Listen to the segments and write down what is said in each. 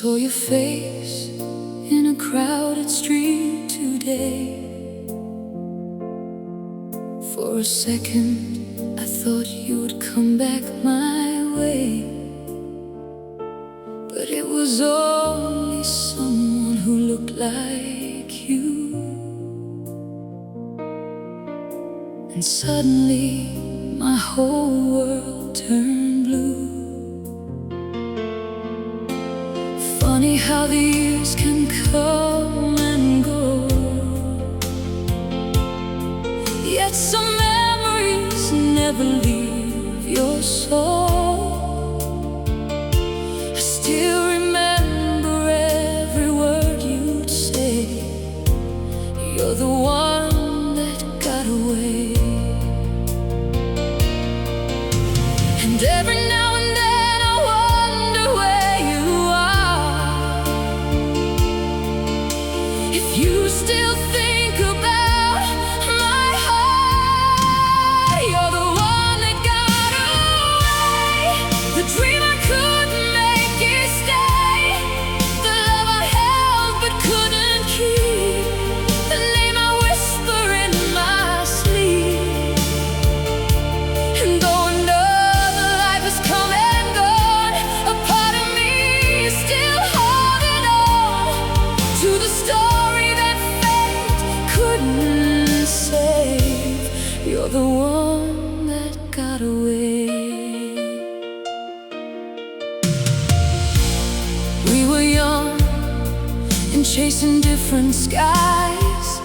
saw your face in a crowded street today. For a second I thought you would come back my way, but it was only someone who looked like you. And suddenly my whole world turned blue. Funny how the years can come and go, yet some memories never leave your soul. I still remember every word you'd say. You're the one that got away. And every now and then I wonder where you are. If you still think about my heart, you're the one that got away. The dream I couldn't make it stay, the love I held but couldn't keep, the name I whisper in my sleep. And though another life has come and gone, a part of me is still holding on to the story that fate couldn't save. You're the one that got away. We were young and chasing different skies,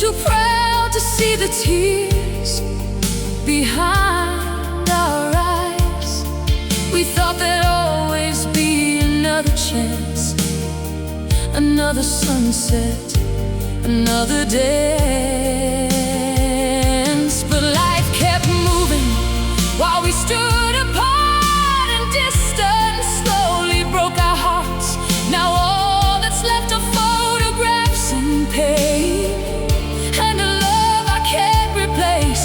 too proud to see the tears behind our eyes. We thought there'd always be another chance, another sunset, another dance. But life kept moving while we stood apart, and distance slowly broke our hearts. Now all that's left are photographs and pain, and a love I can't replace.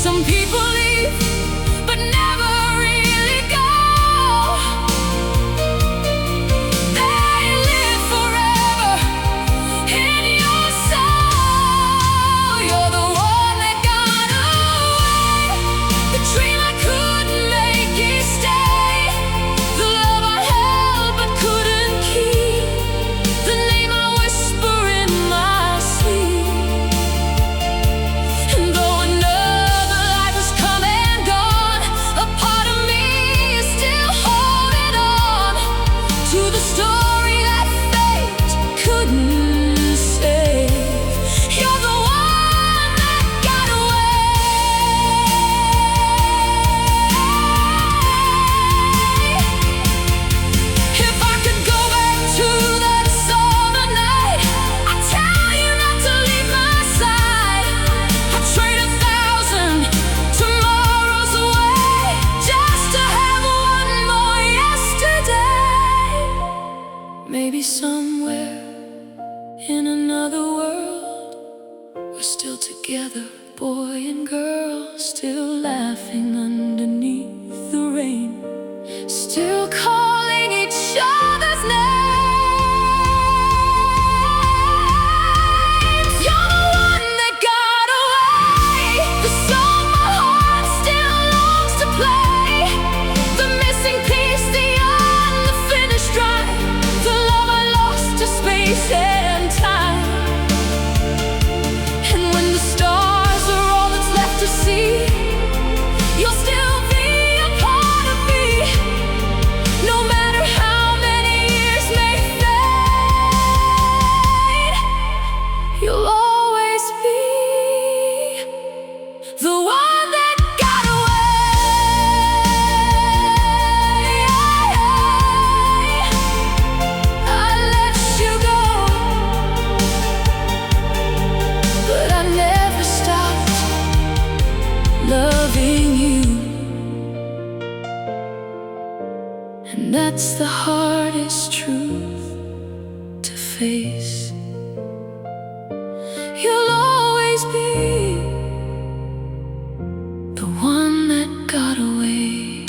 Some people leave, but never really go. They live forever in your soul. You're the one that got away. The dream I couldn't make it stay, the love I held but couldn't keep, the name I whisper in my sleep. And though another life has come and gone, a part of me is still holding on to the story that fate couldn't save. You're the one that got away. If I could go back to that summer night, I'd tell you not to leave my side. I'd trade 1,000 tomorrows away just to have one more yesterday. Maybe somewhere in another world we're still together, boy and girl, still laughing underneath the rain, still calling each other's names. You're the one that got away, the song my heart still longs to play, the missing piece, the unfinished drive, the love I lost to space and time. And when the stars are all that's left to see, you'll still be a part of me, no matter how many years may fade. You'll always be the one that got away. I let you go, but I never stopped loving you. And that's the hardest truth to face. You'll always be the one that got away.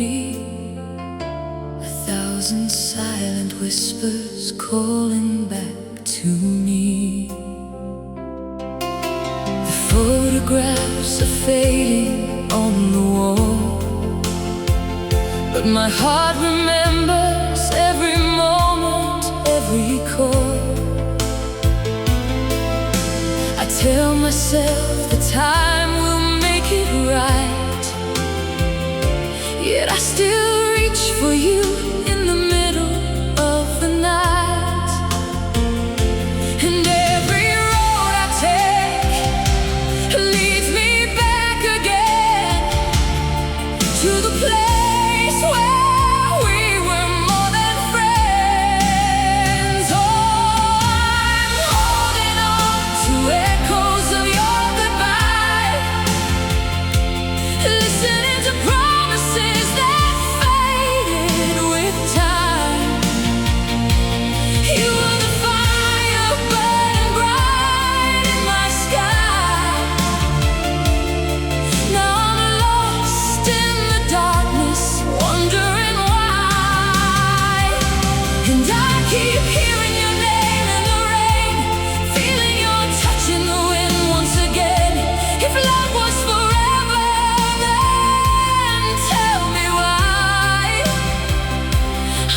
memory, a thousand silent whispers calling back to me. The photographs are fading on the wall, but my heart remembers every moment, every call. I tell myself the time will make it right, yet I still reach for you in the middle of the night. And every road I take leads me back again to the place where we were more than friends. Oh, I'm holding on to echoes of your goodbye, listening to promises that faded with time. You were the fire burning bright in my sky. Now I'm lost in the darkness, wondering why. And I keep hearing your name in the rain, feeling your touch in the wind once again. If love was forever, then tell me why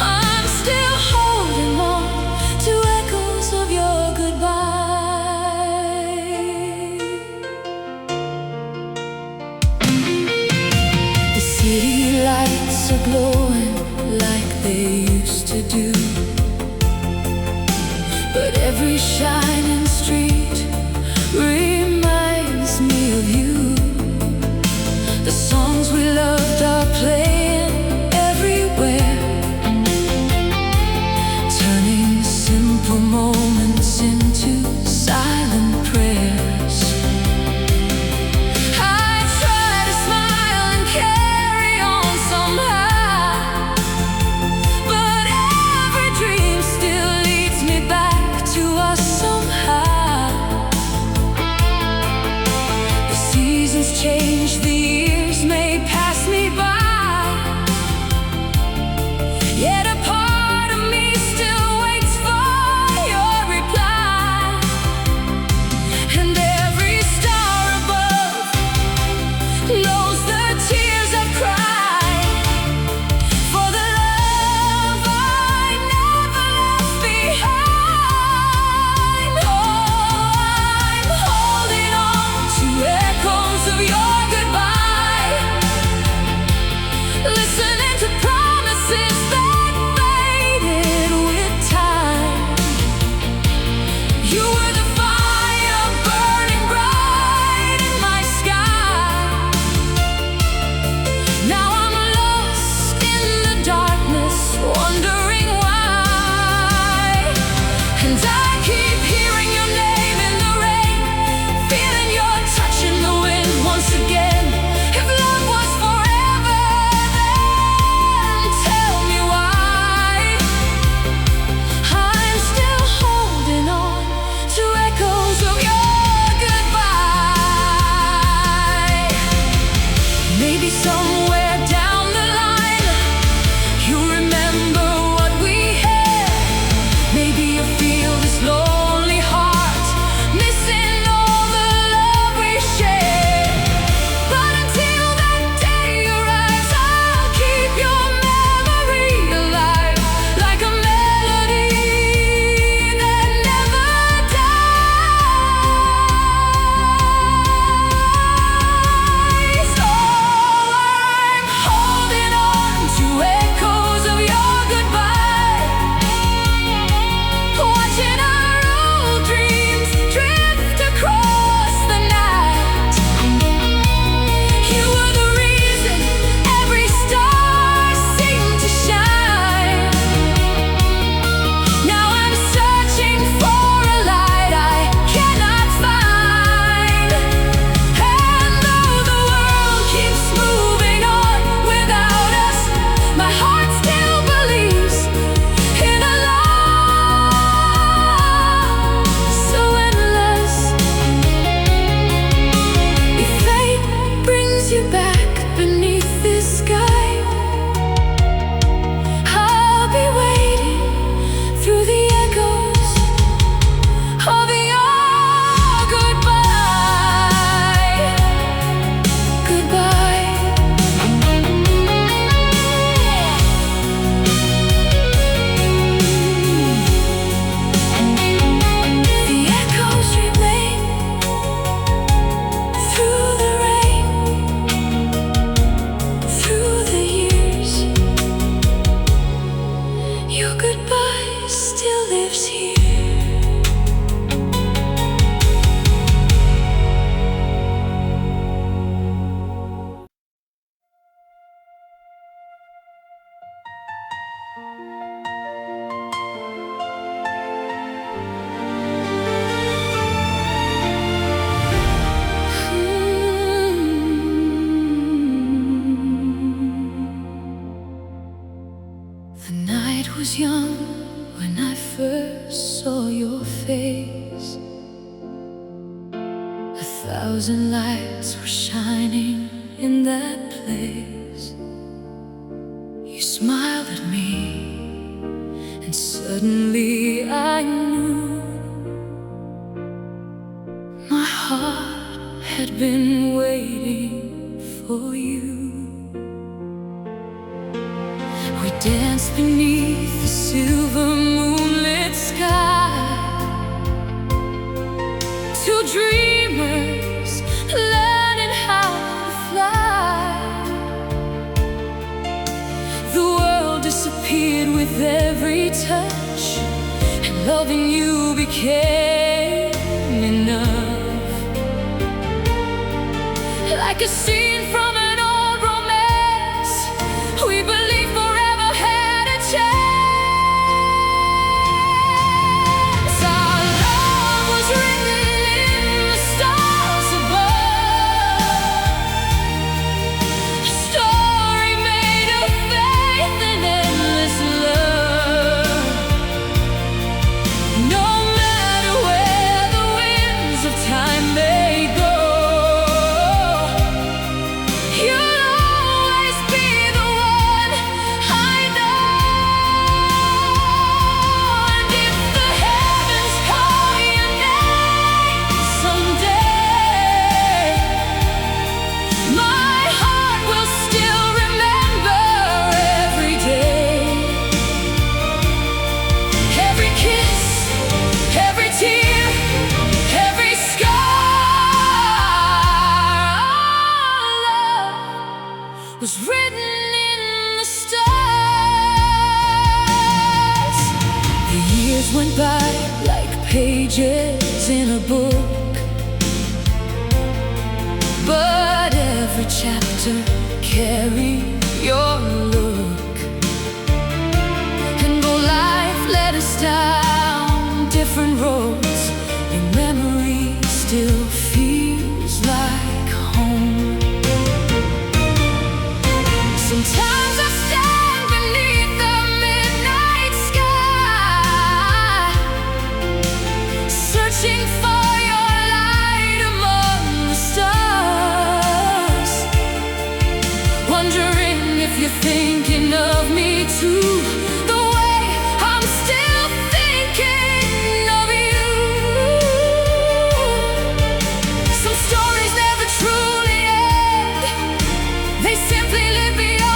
I'm still holding on to echoes of your goodbye. The city lights are glowing like they used to do, but every shining street reminds me of you. The songs we loved are playing everywhere, turning simple moments into silent prayers. I try to smile and carry on somehow, but every dream still leads me back to us somehow. The seasons change, the years may pass me by, yet a part of me still waits for your reply. And every star above knows the tears I've cried for the love I never left behind. Oh, I'm holding on to echoes of your goodbye, listening to promises that was young when I first saw your face. 1,000 lights were shining in that place. You smiled at me, and suddenly I knew my heart had been waiting for you. We danced beneath the silver moonlit sky, two dreamers learning how to fly. The world disappeared with every touch, and loving you became enough. Like a scene from an old romance, we believed forever had a chance. Our love was written in the stars above, a story made of faith and endless love. No matter where the winds of time may go, was written in the stars. The years went by like pages in a book, but every chapter carried your look. And though life led us down different roads, your memory still feels like home. Sometimes I stand beneath the midnight sky, searching for your light among the stars, wondering if you're thinking of me too, the way I'm still thinking of you. Some stories never truly end, they simply live beyond.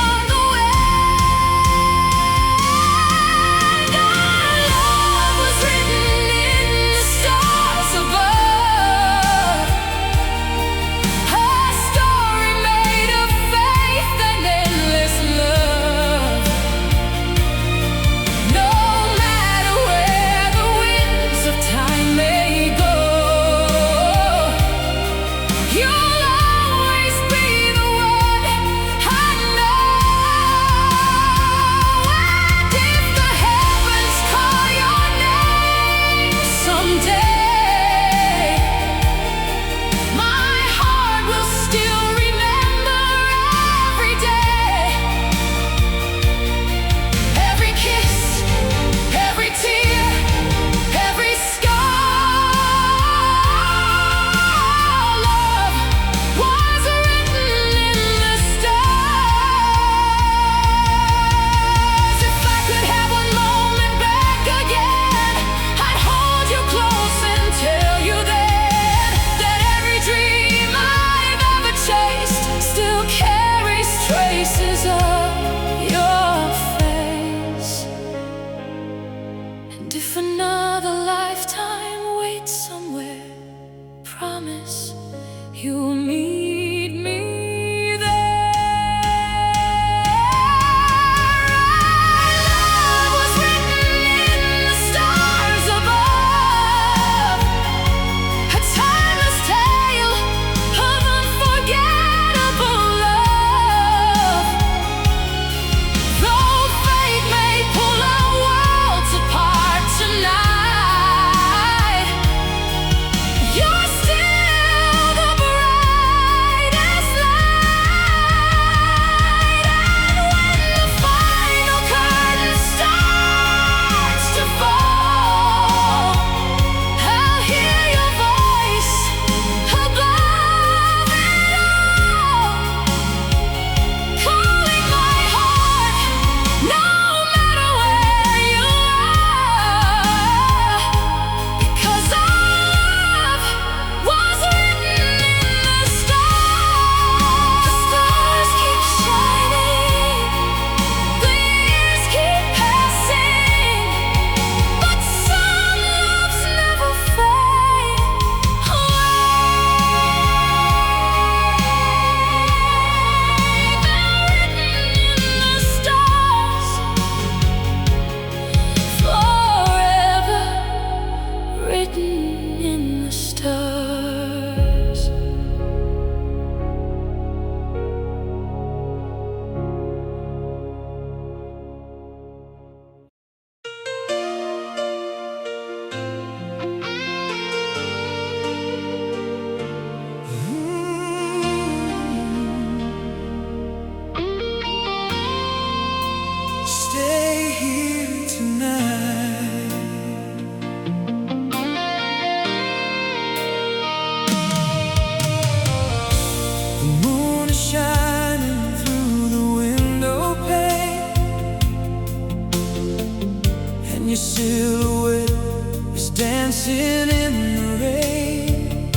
dancing in the rain.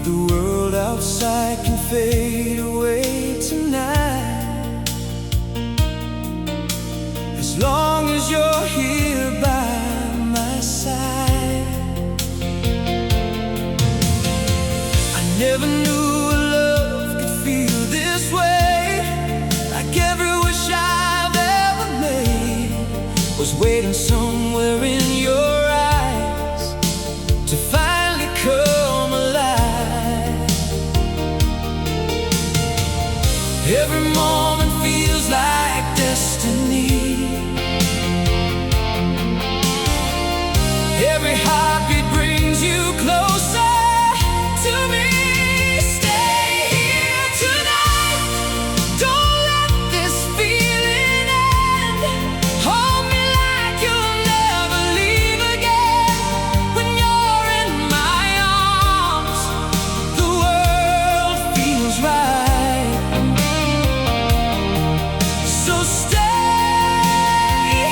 The world outside can fade away tonight, as long as you're here by my side. I never knew a love could feel this way, like every wish I've ever made was waiting somewhere in your eyes to finally come alive. Every moment feels like destiny. Every heartbeat brings you closer to me. Stay here tonight. Don't let this feeling end. Hold me like you'll never leave again. When you're in my arms, the world feels right. So stay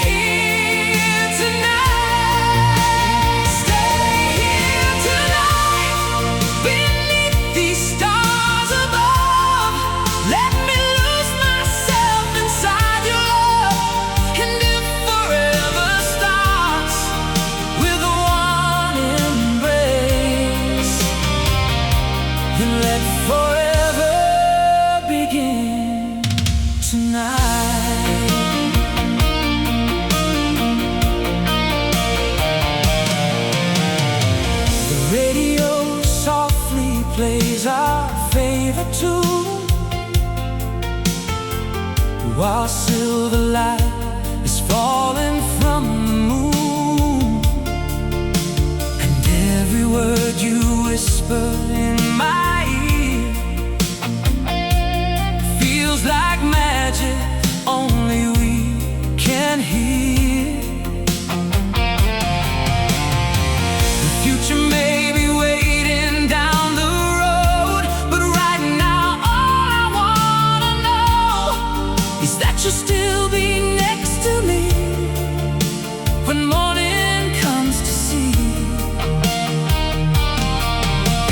here tonight. Stay here tonight. Beneath these stars above, let me lose myself inside your love. And if forever starts with one embrace, then let forever begin tonight. The radio softly plays our favorite tune, while silver light is falling from the moon. And every word you whisper in my ear feels like magic only we can hear. The future may be waiting down the road, but right now all I wanna know is that you'll still be next to me when morning comes to see.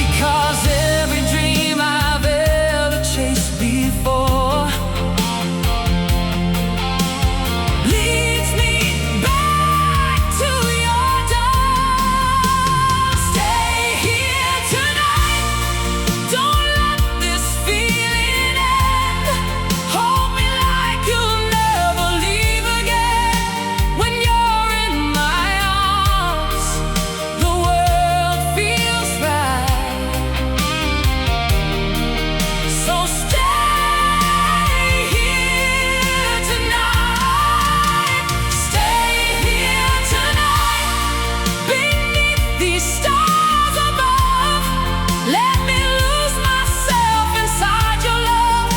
Because every dream I've ever chased before leads me back to your door. Stay here tonight. Don't let this feeling end. Hold me like you'll never leave again. When you're in my arms, the world feels right. So stay here tonight. Stay here tonight. Beneath these stars above, let me lose myself inside your love.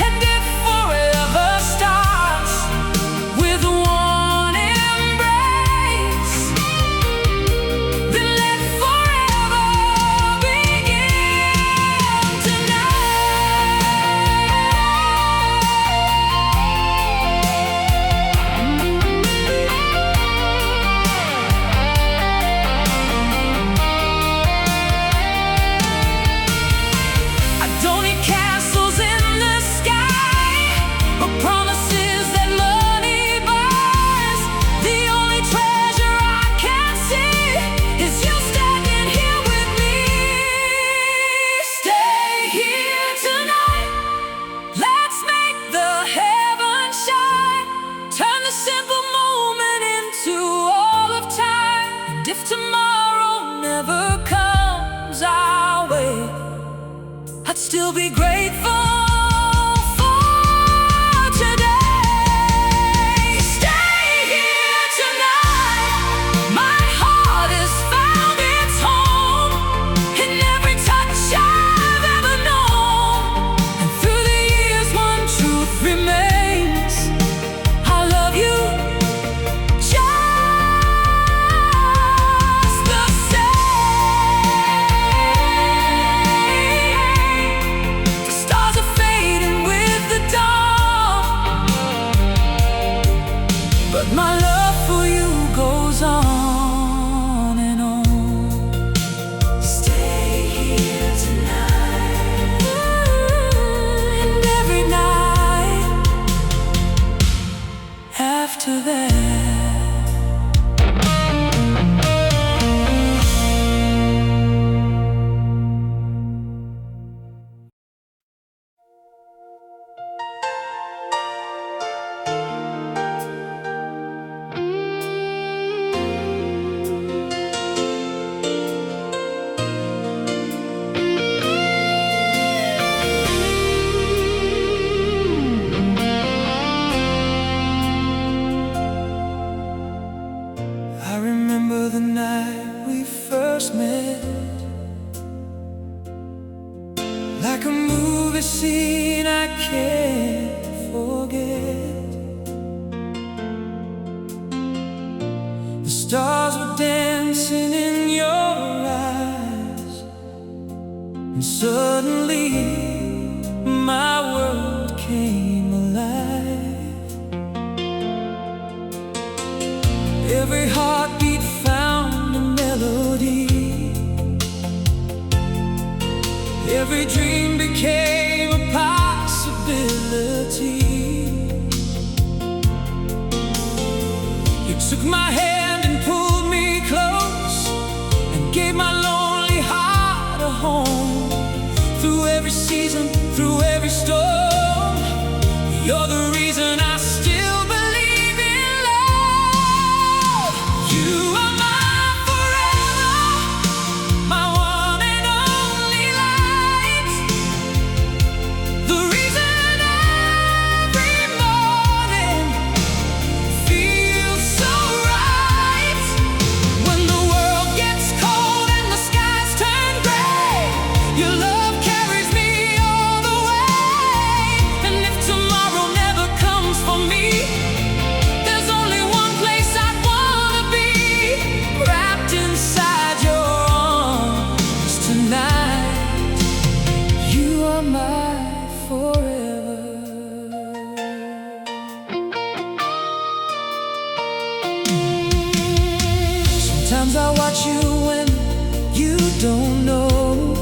And if forever starts with one embrace, then let forever begin I don't need castles in the sky or promises that money buys. The only treasure I can see is you standing here with me. Stay here tonight. Let's make the heavens shine. Turn the simple moment into all of time. And if tomorrow never comes our way, I'd still be grateful for today. Stay here tonight. My heart has found its home in every touch I've ever known. And through the years, one truth remains: I love you just the same. after that. I remember the night we first met, like a movie scene I can't forget. The stars were dancing in your eyes, and suddenly my world came alive. Every heartbeat found a melody, every dream became a possibility. You took my hand and pulled me close, and gave my lonely heart a home. Through every season, through every storm, you're the reason I still believe in love. You are my forever, my one and only light, the reason every morning feels so right. When the world gets cold and the skies turn gray, your love carries me all the way. And if tomorrow never comes for me, there's only one place I'd wanna be, wrapped inside your arms tonight. You are my forever. Sometimes I watch you when you don't know,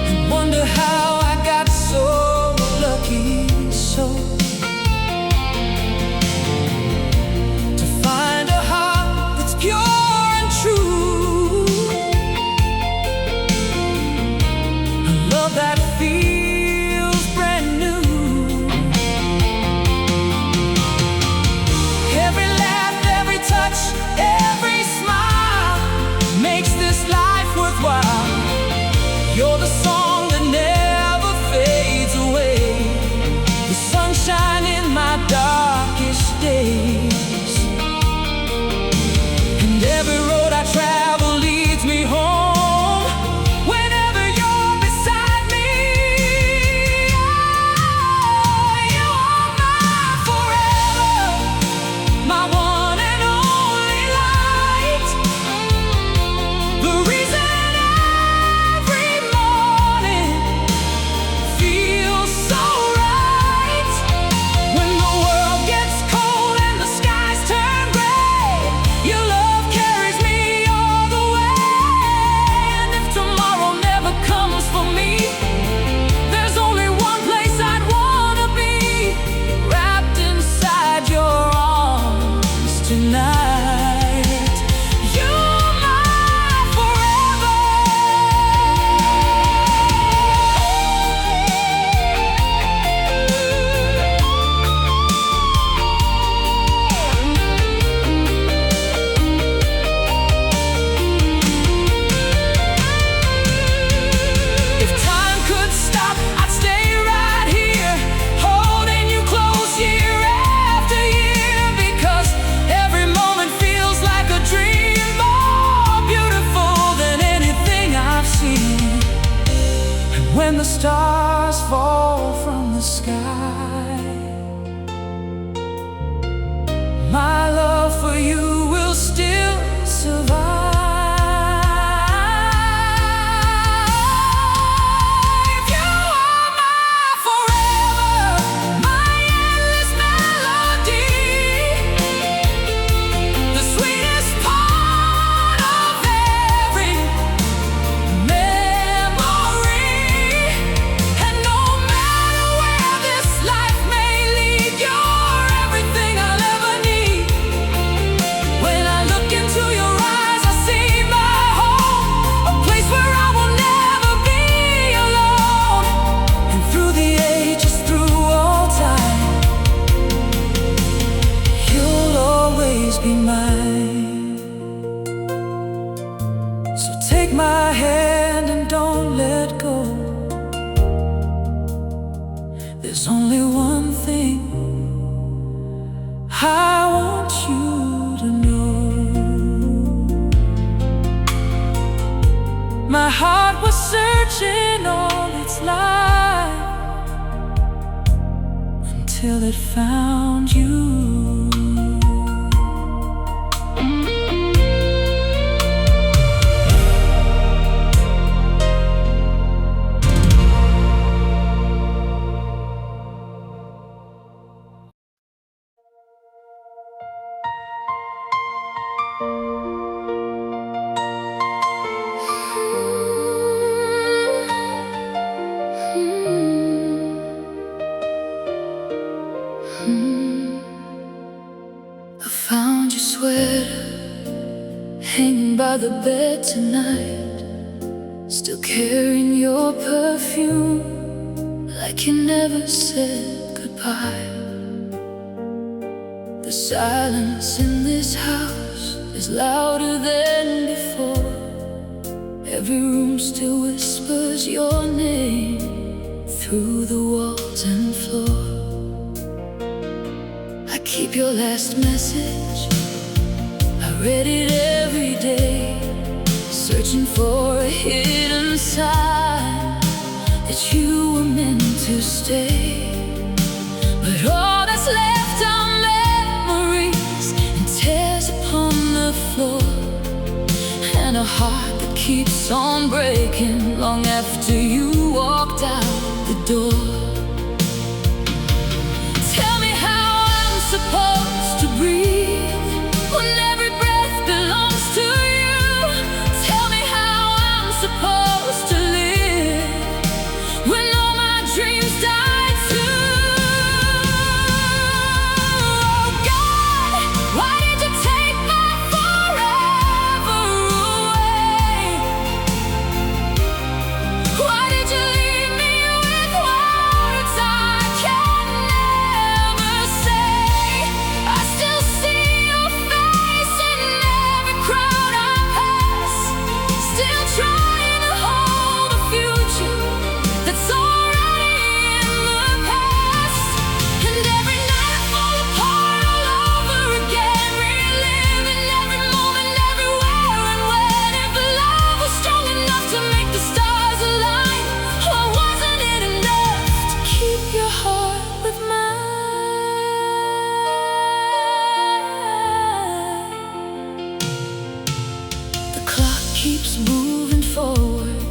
and wonder how I got so lucky, to find a heart that's pure and true, a love that feels brand new. Every laugh, every touch, every smile makes this life worthwhile. You're the song that never fades away, the sunshine in my darkest days. And every road I travel leads me home. Whenever you're beside me, you are my forever, my one and only light, the reason every morning feels so right. When the world gets cold and the skies turn gray, your love carries me all the way. And if tomorrow never comes for me, there's only one place I'd wanna be, wrapped inside your arms tonight. You're my forever. If time could stop, I'd stay right here, holding you close year after year, because every moment feels like a dream, more beautiful than anything I've seen. And when the stars fall from the sky, my love for you will still survive. You are my forever, my endless melody, the sweetest part of every memory. There's only one thing I want you to know. My heart was searching all its life until it found you. I found your sweater hanging by the bed tonight, still carrying your perfume like you never said goodbye. The silence in this house is louder than before. Every room still whispers your name through the walls and floor. I keep your last message, I read it every day, searching for a hidden sign that you were meant to stay. But all that's left are memories and tears upon the floor, and a heart that keeps on breaking long after you walked out the door. Supposed to breathe when every breath belongs to you. Tell me how I'm supposed to live when all my dreams die too. Oh God, why did you take my forever away? Why did you leave me with words I can never say? I still see your face in every crowd I pass, still trying to hold a future that's already in the past. And every night I fall apart all over again, reliving every moment, everywhere and when. If love was strong enough to make the stars align, why wasn't it enough to keep your heart with mine? The clock keeps moving forward,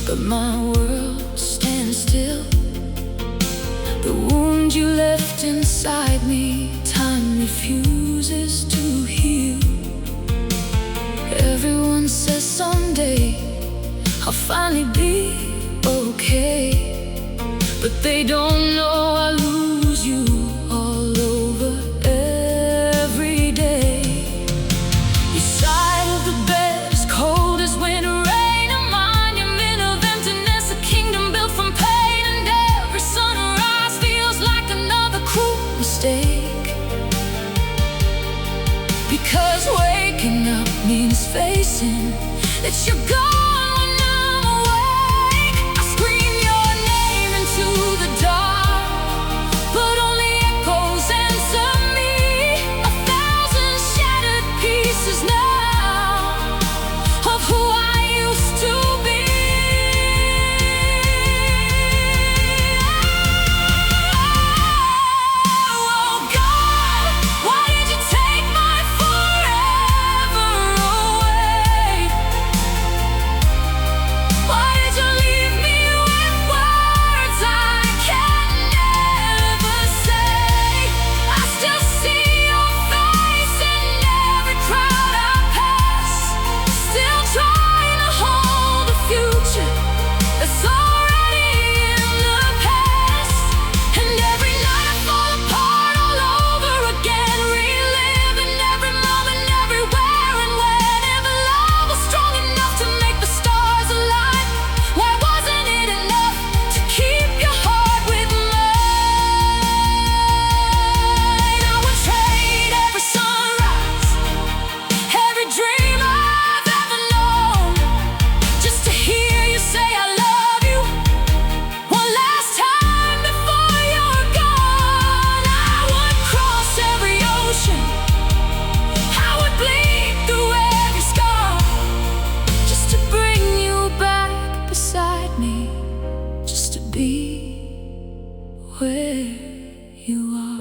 but my world stands still. The wound you left inside me, time refuses to heal. Everyone says someday I'll finally be okay, but they don't know I lose you all over every day. Your side of the bed is cold as winter rain, a monument of emptiness, a kingdom built from pain. And every sunrise feels like another cruel mistake, because waking up means facing that you're gone when I'm awake. I scream your name into the dark, but only echoes answer me. 1,000 shattered pieces now of who I used to be. Oh God, why did you take my forever away? where you are.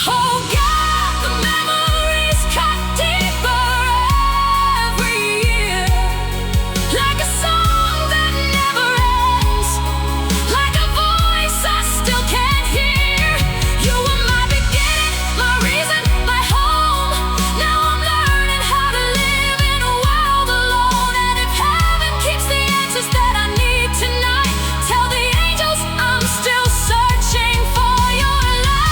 Oh God, the memories cut deeper every year, like a song that never ends, like a voice I still can't hear. You were my beginning, my reason, my home. Now I'm learning how to live in a world alone. And if heaven keeps the answers that I need tonight, tell the angels I'm still searching for your light.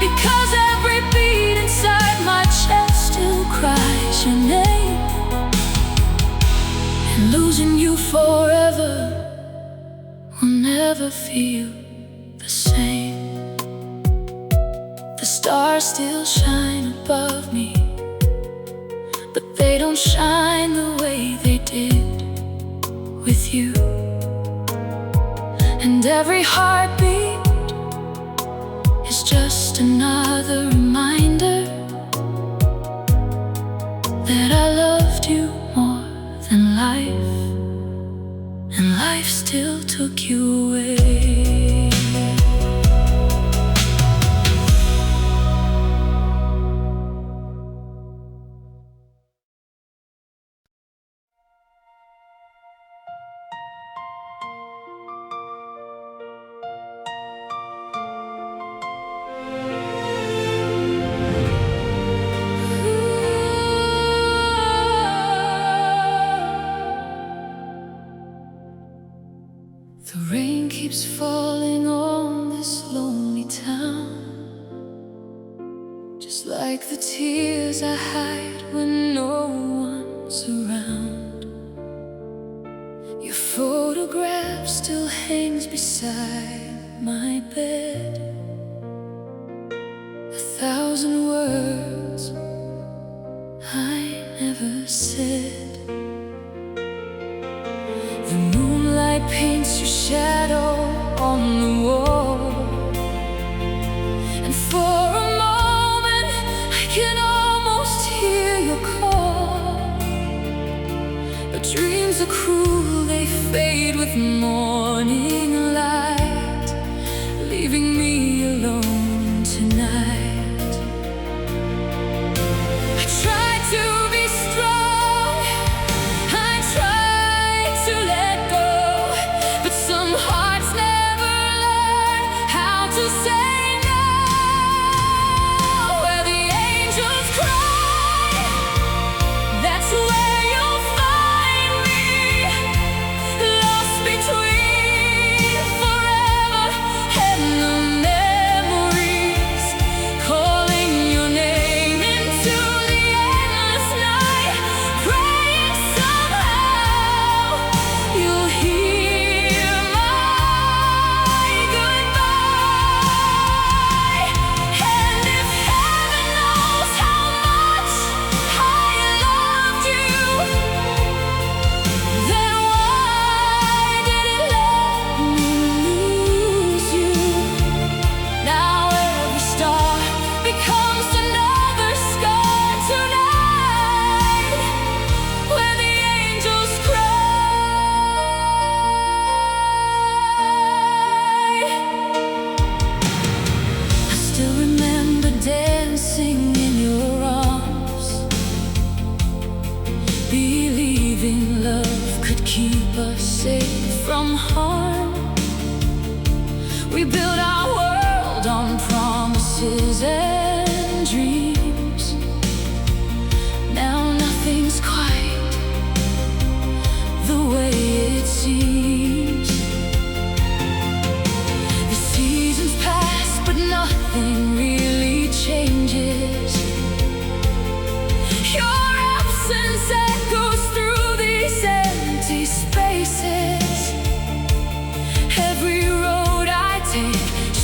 Because every beat inside my chest still cries your name. And losing you forever will never feel the same. The stars still shine above me, but they don't shine the way they did with you. And every heartbeat is just another reminder that I loved you more than life, and life still took you away. The rain keeps falling on this lonely town, just like the tears I hide when no one's around. Your photograph still hangs beside my bed. 1,000 words I never said. The moonlight paints your shadow on the wall, and for a moment I can almost hear your call. But dreams are cruel, they fade with morning light, leaving me alone tonight. I try to be strong, I try to let go, but some hearts never learn how to say no. Where the angels cry, that's where you'll find me, lost between forever and the memories, calling your name into the endless night, praying somehow you'll hear my goodbye. And if heaven knows how much I loved you, then why did it let me lose you? Now every star becomes another scar tonight, where the angels cry. I still remember dancing in your arms, believing love could keep us safe from harm. We built our world on promises and dreams. Now nothing's quite the way it seems. The seasons pass, but nothing really changes. Your absence echoes through these empty spaces. Every road I take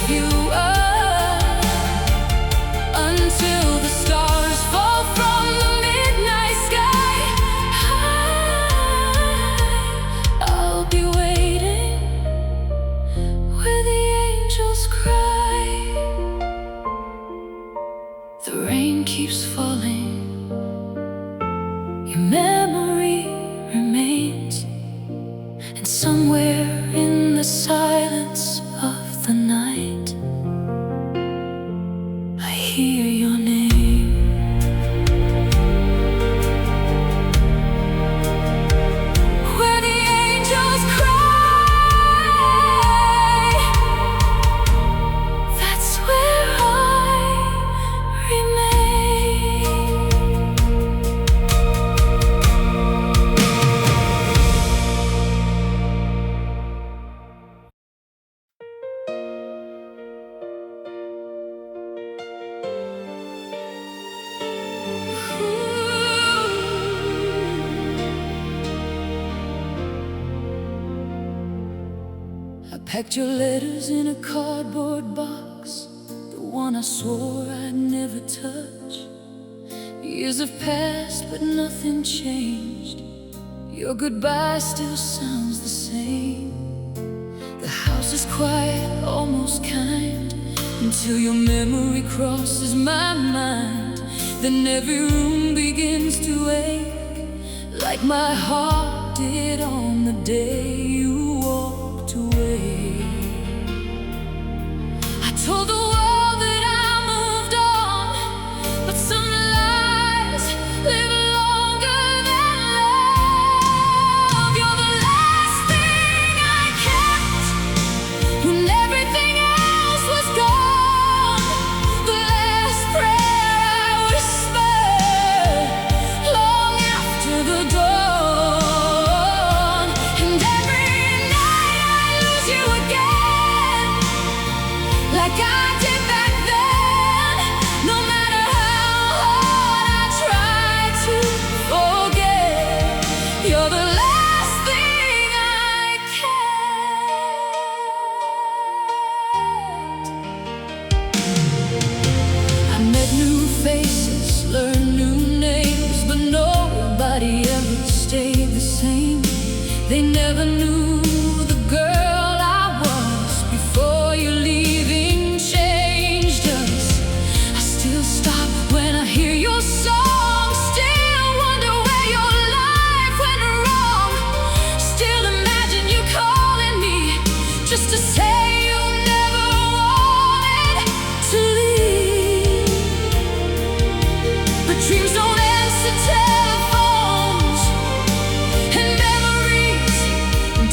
lift you up until the stars fall from the midnight sky. I'll be waiting where the angels cry. The rain keeps falling, your memory remains, and somewhere in the silence of the night I hear your name. Where the angels cry, that's where I remain. I packed your letters in a cardboard box, the one I swore I'd never touch. Years have passed, but nothing changed. Your goodbye still sounds the same. The house is quiet, almost kind, until your memory crosses my mind. Then every room begins to ache, like my heart did on the day you walked away. I told the world that I moved on, but some lies live longer than love. You're the last thing I kept when everything else was gone. The last prayer I whispered long after the dawn. And every night I lose you again, like I did back then. No matter how hard I try to forget, you're the last thing I kept. I met new faces, learned new names, but nobody ever stayed the same. They never knew the girl I was before your leaving changed us. I still stop when I hear your song, still wonder where your life went wrong, still imagine you calling me just to say you never wanted to leave. But dreams don't answer telephones, and memories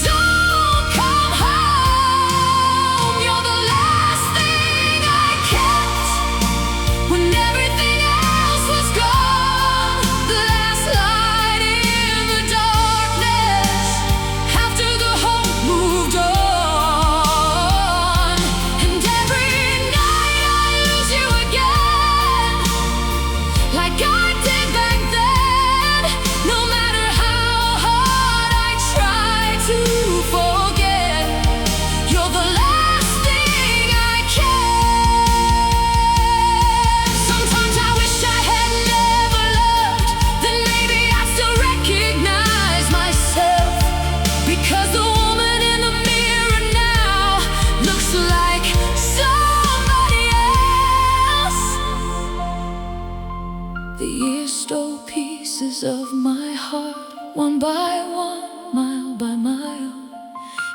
don't come home. You're the last thing I kept when everything else was gone. The last light in the darkness after the hope moved on. And every night I lose you again, like I did back then. No matter how hard I try to forget, you're the last thing I kept. Sometimes I wish I had never loved, then maybe I still recognize myself, because the woman in the mirror now looks like somebody else. The years stole pieces of my heart, one by one, mile by mile,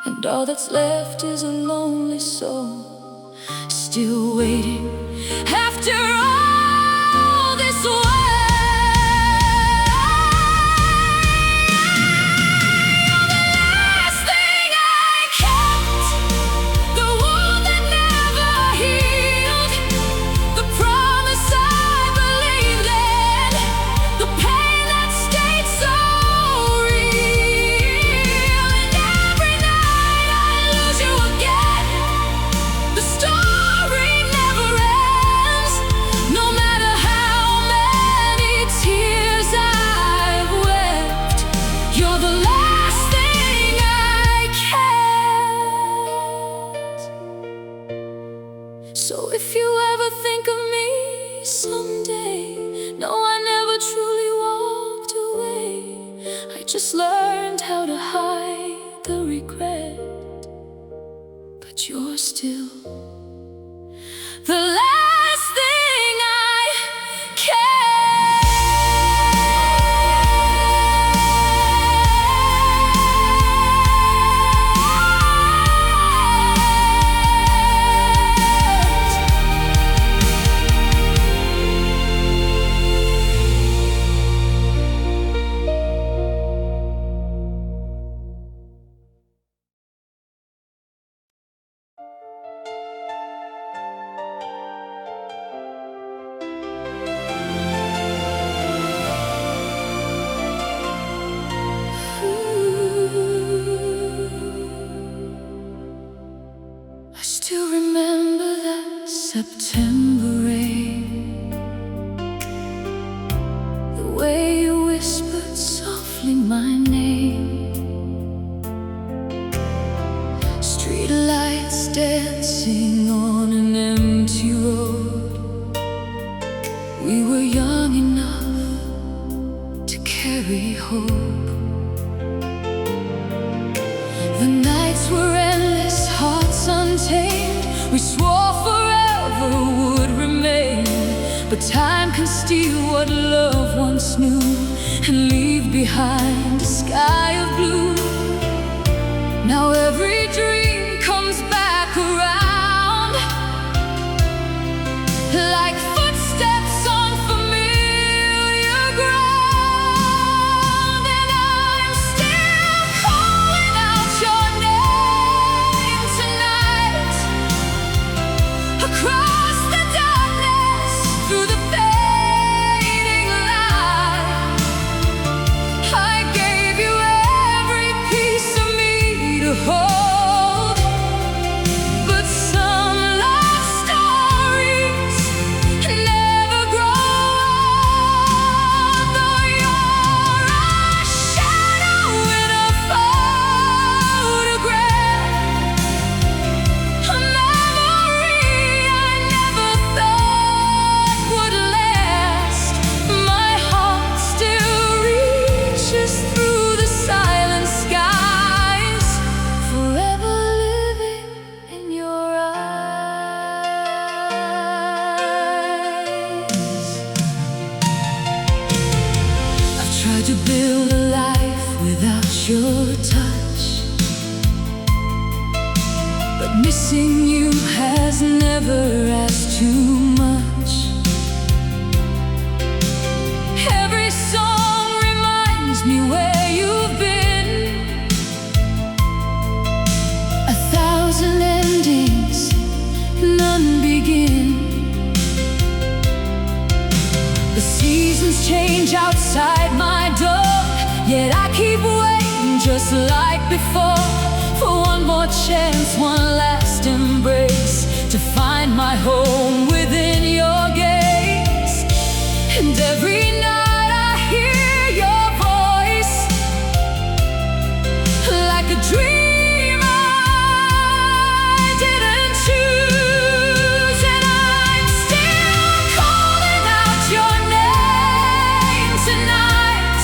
and all that's left is a lonely soul, still waiting after all this while. You're the last thing I kept, the wound that never healed, the promise I believed in, the pain that stayed so real. And every night I lose you again, the story never ends. So if you ever think of me someday, no, I never truly walked away. I just learned how to hide the regret. But you're still the last thing I still remember that September rain, the way you whispered softly my name, street lights dancing on an empty road. We were young enough to carry hope. The nights were endless, hearts untamed. We swore forever would remain, but time can steal what love once knew and leave behind a sky of blue. Now every dream comes back around, like footsteps on familiar ground. And I'm still calling out your name tonight, across the darkness, through the fading light. I gave you every piece of me to hold, but some love stories never grow old. Though you're a shadow in a photograph, a memory I never thought would last, my heart still reaches through the silent skies, forever living in your eyes. I've tried to build a life without your touch, but missing you has never asked too much. Every song reminds me where you've been, 1,000 endings, none begin. The seasons change outside my door, yet I keep waiting just like before, for one more chance, one last embrace, to find my home within your gaze. And every night I hear your voice, like a dream I didn't choose. And I'm still calling out your name tonight,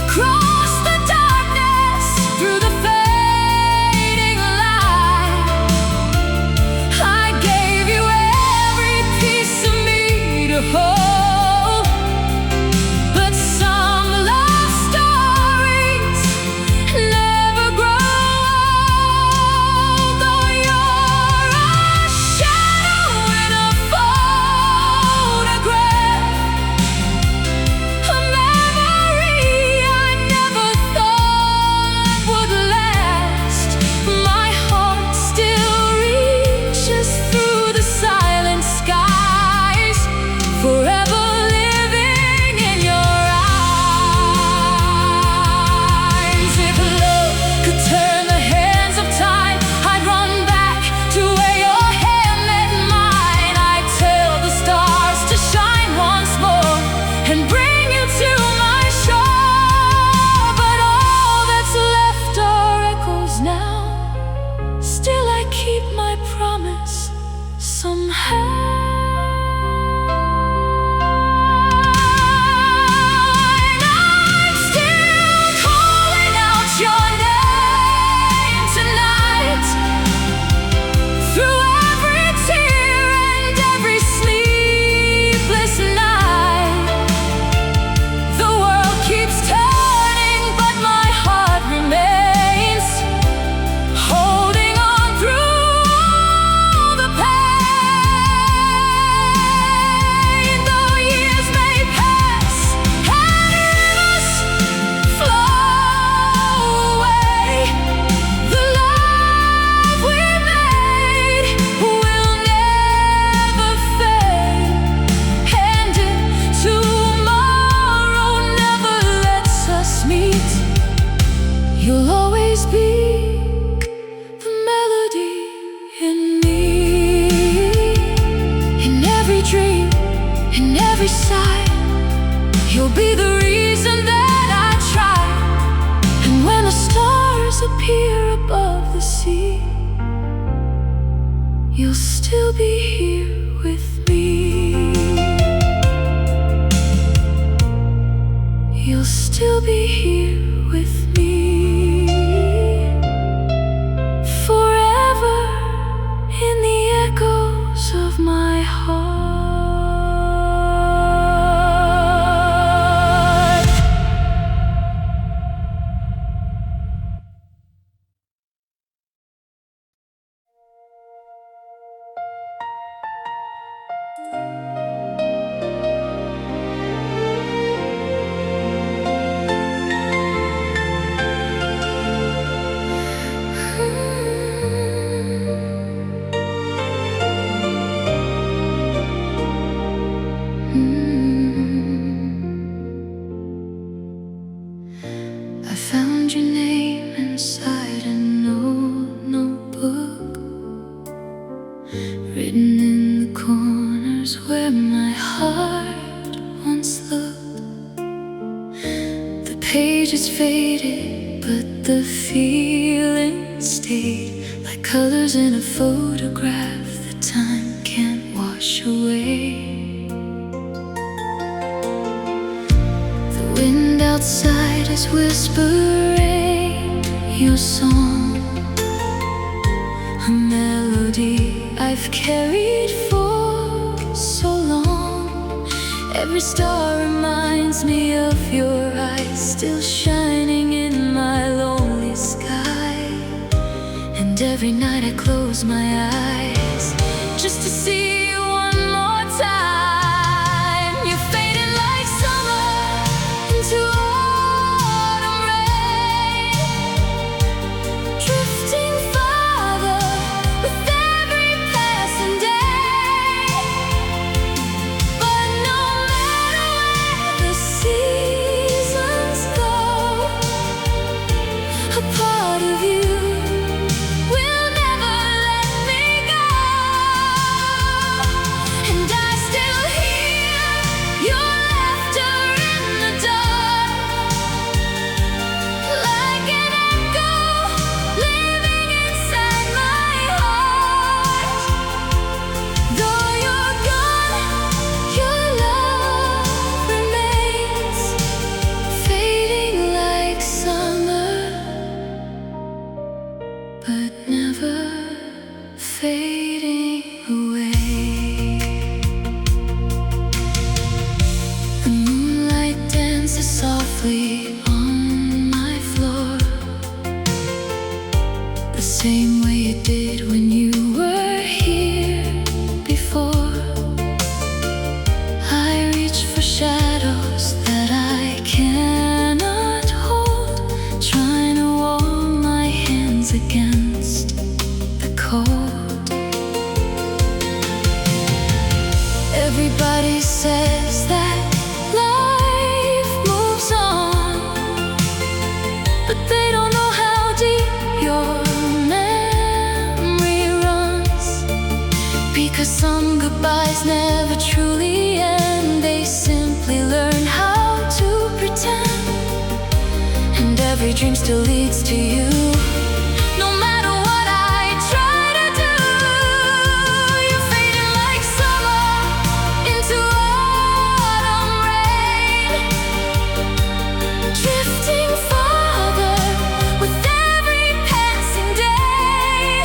across the darkness, through the fading light. I gave you every side. You'll be the reason that I try. And when the stars appear above the sea, you'll still be here with me. You'll still be here with me. Forever in the echoes of my heart. I found your name inside an old notebook, written in the corners where my heart once looked. The pages faded, but the feeling stayed, like colors in a photograph that time can't wash away. The wind outside is whispering your song, a melody I've carried for so long. Every star reminds me of your eyes, still shining in my lonely sky. And every night I close my eyes just to see you one more time. You faded like summer into autumn rain, drifting farther with every passing day. But no matter where the seasons go, a part of you will never let me go. And I still hear your laughter in the dark, like an echo living inside my heart. Though you're gone, your love remains, fading like summer, but never fading away. The moonlight dances softly on my floor, the same way it did when you were here before. I reach for shadows that I cannot hold, trying to warm my hands against the cold. Everybody says that life moves on, but they don't know how deep your memory runs. Because some goodbyes never truly end, they simply learn how to pretend. And every dream still leads to you, no matter what I try to do. You're fading like summer into autumn rain, drifting farther with every passing day.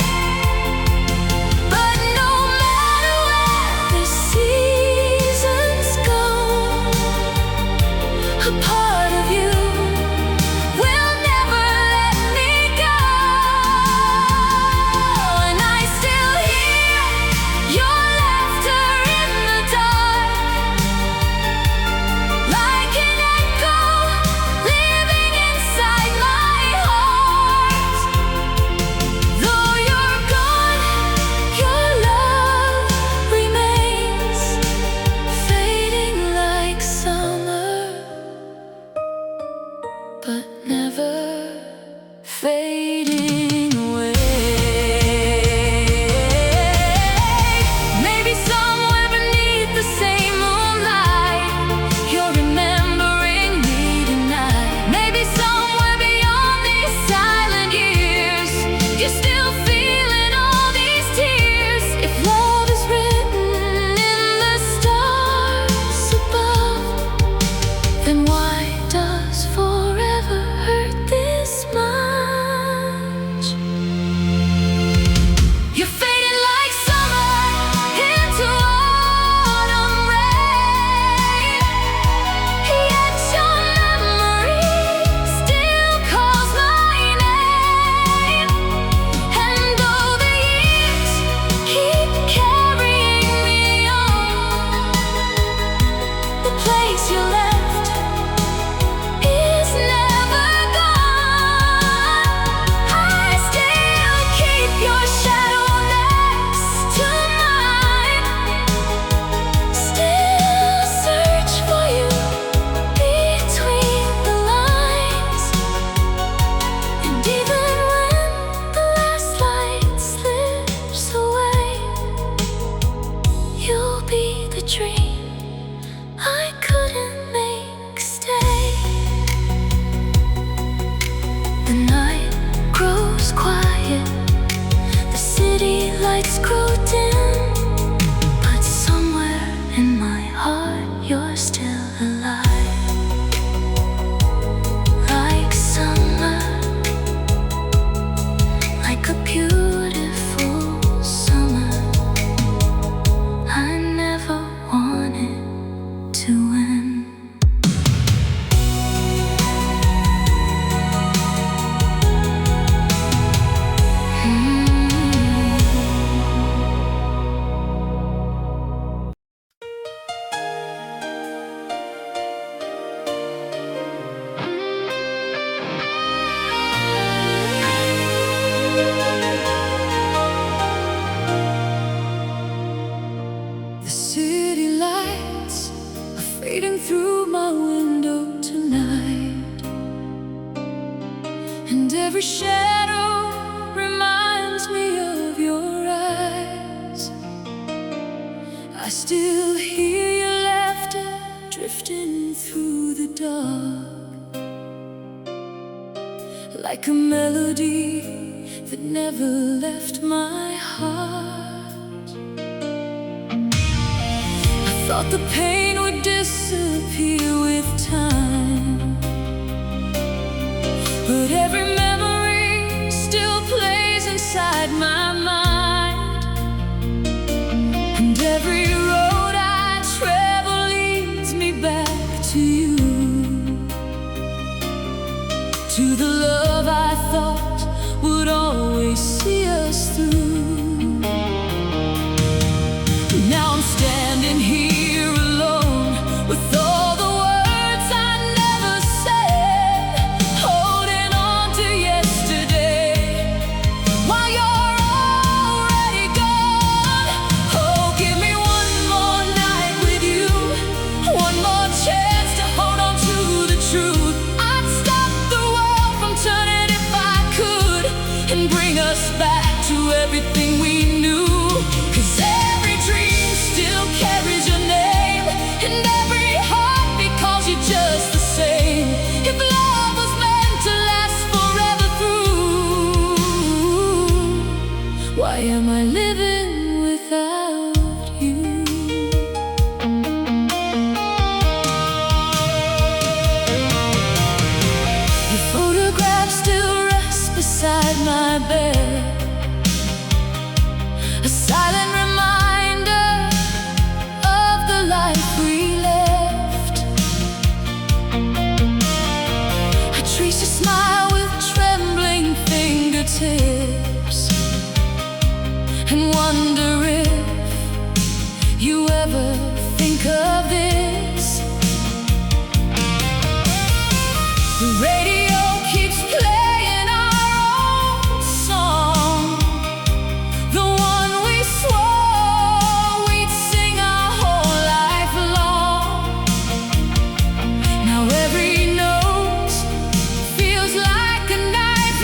But no matter where the seasons go, a part of you will never let me go. fading through my window tonight, and every shadow reminds me of your eyes. I still hear your laughter drifting through the dark, like a melody that never left my heart. I thought the pain would disappear with time, but every memory still plays inside my mind, and every road I travel leads me back to you, to the love I thought would always see us through. Now I'm standing here alone with all the words I never said, holding on to yesterday while you're already gone. Oh, give me one more night with you, one more chance to hold on to the truth. I'd stop the world from turning if I could, and bring us back to everything we knew. 'Cause every dream still carries your name, and every heartbeat calls you just the same. If love was meant to last forever through, why am I living without you? Your photograph still rests beside my bed, a silent reminder of the life we left. I trace your smile with trembling fingertips, and wonder if you ever think of this. The radio keeps playing our old song, the one we swore we'd sing our whole life long. Now every note feels like a knife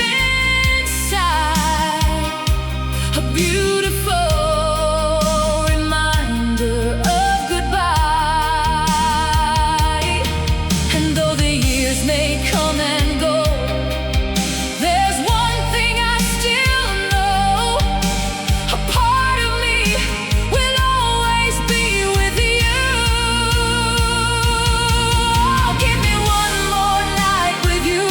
inside, a beautiful reminder of goodbye. And though the years may come and go, there's one thing I still know: a part of me will always be with you. Oh, give me one more night with you,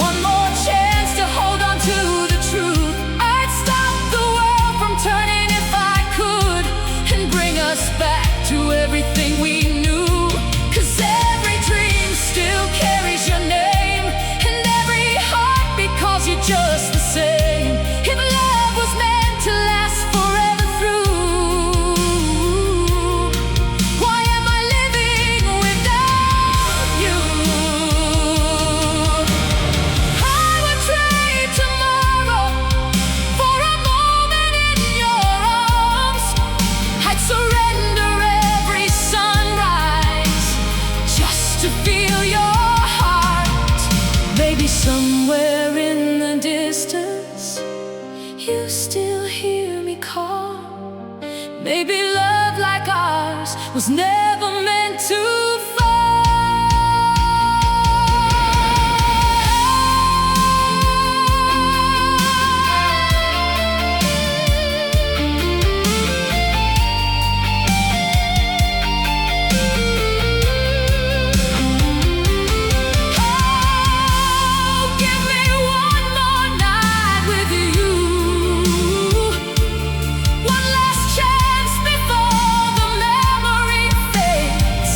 one more chance to hold on to the truth. I'd stop the world from turning if I could, and bring us back to everything we knew. 'Cause every dream still carries your name, and every heartbeat calls you just the same. If love was meant to last forever through, why am I living without you? I would trade tomorrow for a moment in your arms. I'd surrender every sunrise just to feel your heart. Maybe somewhere in the distance you still hear me call. Maybe love like ours was never meant to one last chance before the memory fades.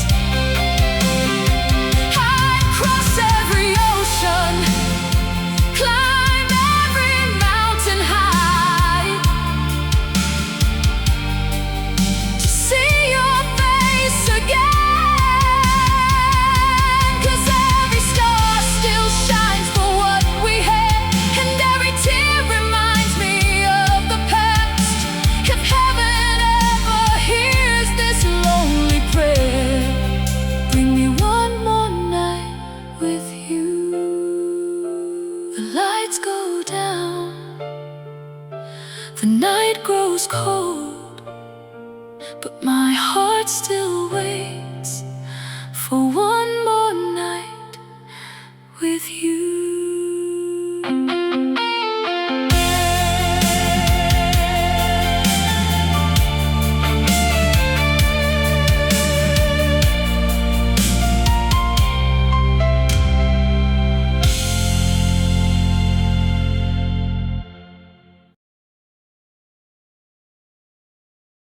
but my heart still waits for one more night with you.